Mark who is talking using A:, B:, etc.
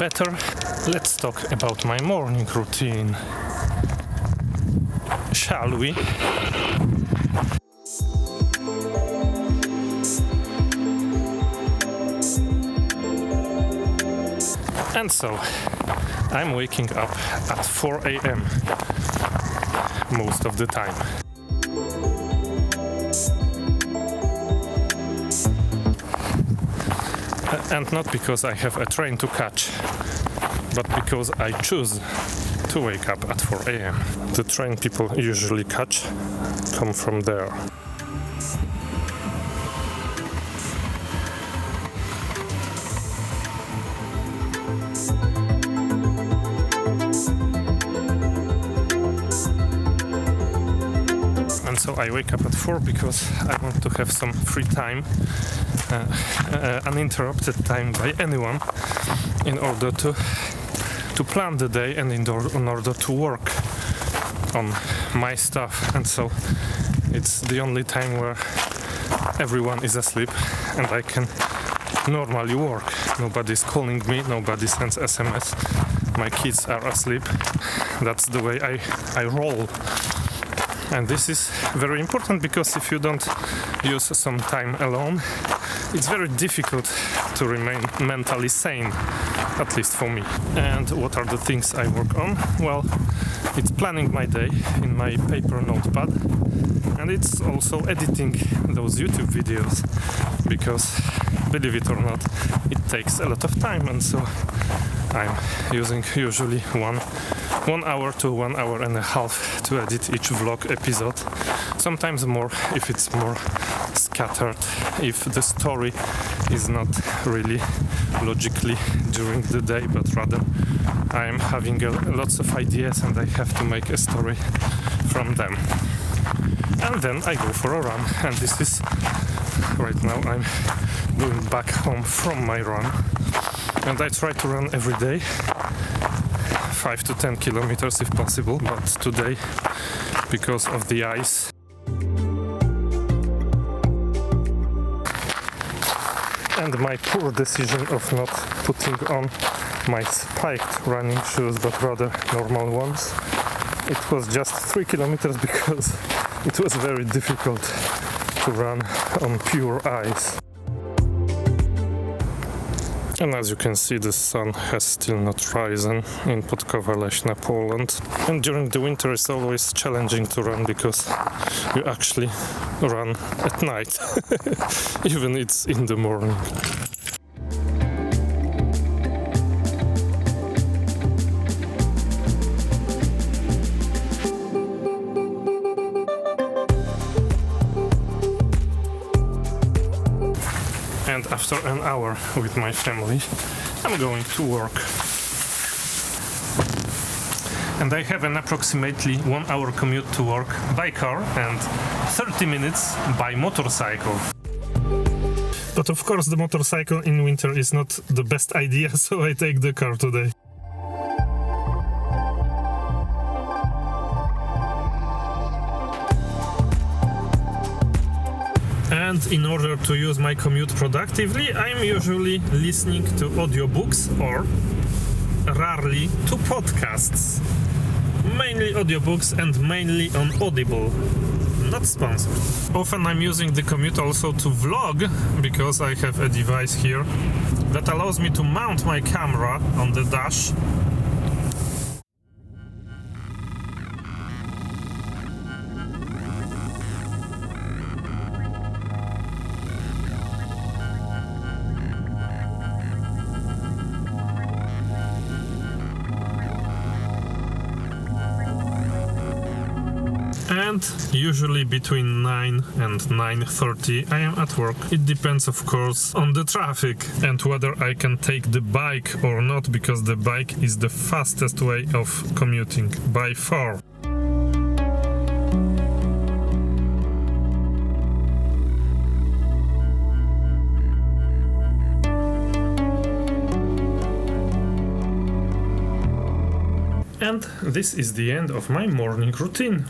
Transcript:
A: better, let's talk about my morning routine. Shall we? And so, I'm waking up at 4 a.m. most of the time. And not because I have a train to catch, but because I choose to wake up at 4 a.m. The train people usually catch come from there. And so I wake up at 4 because I want to have some free time, uninterrupted time by anyone, in order to plan the day and in order to work on my stuff. And so it's the only time where everyone is asleep and I can normally work. Nobody's calling me, nobody sends SMS, my kids are asleep. That's the way I roll. And this is very important because if you don't use some time alone, it's very difficult to remain mentally sane, at least for me. And what are the things I work on? Well, it's planning my day in my paper notepad, and it's also editing those YouTube videos, because, believe it or not, it takes a lot of time, and so I'm using usually one hour to 1 hour and a half to edit each vlog episode. Sometimes more if it's more scattered, if the story is not really logically during the day, but rather I am having lots of ideas and I have to make a story from them. And then I go for a run, and this is right now I'm going back home from my run, and I try to run every day 5 to 10 kilometers if possible, but today, because of the ice, and my poor decision of not putting on my spiked running shoes but rather normal ones, it was just 3 kilometers because it was very difficult to run on pure ice. And as you can see, the sun has still not risen in Podkowa Leśna, Poland. And during the winter it's always challenging to run because you actually run at night, even it's in the morning. And after an hour with my family, I'm going to work. And I have an approximately 1 hour commute to work by car and 30 minutes by motorcycle. But of course the motorcycle in winter is not the best idea, so I take the car today. And in order to use my commute productively, I'm usually listening to audiobooks or rarely to podcasts. Mainly audiobooks and mainly on Audible. Not sponsored. Often I'm using the commute also to vlog, because I have a device here that allows me to mount my camera on the dash. And usually between 9 and 9:30 I am at work. It depends, of course, on the traffic and whether I can take the bike or not, because the bike is the fastest way of commuting by far. And this is the end of my morning routine.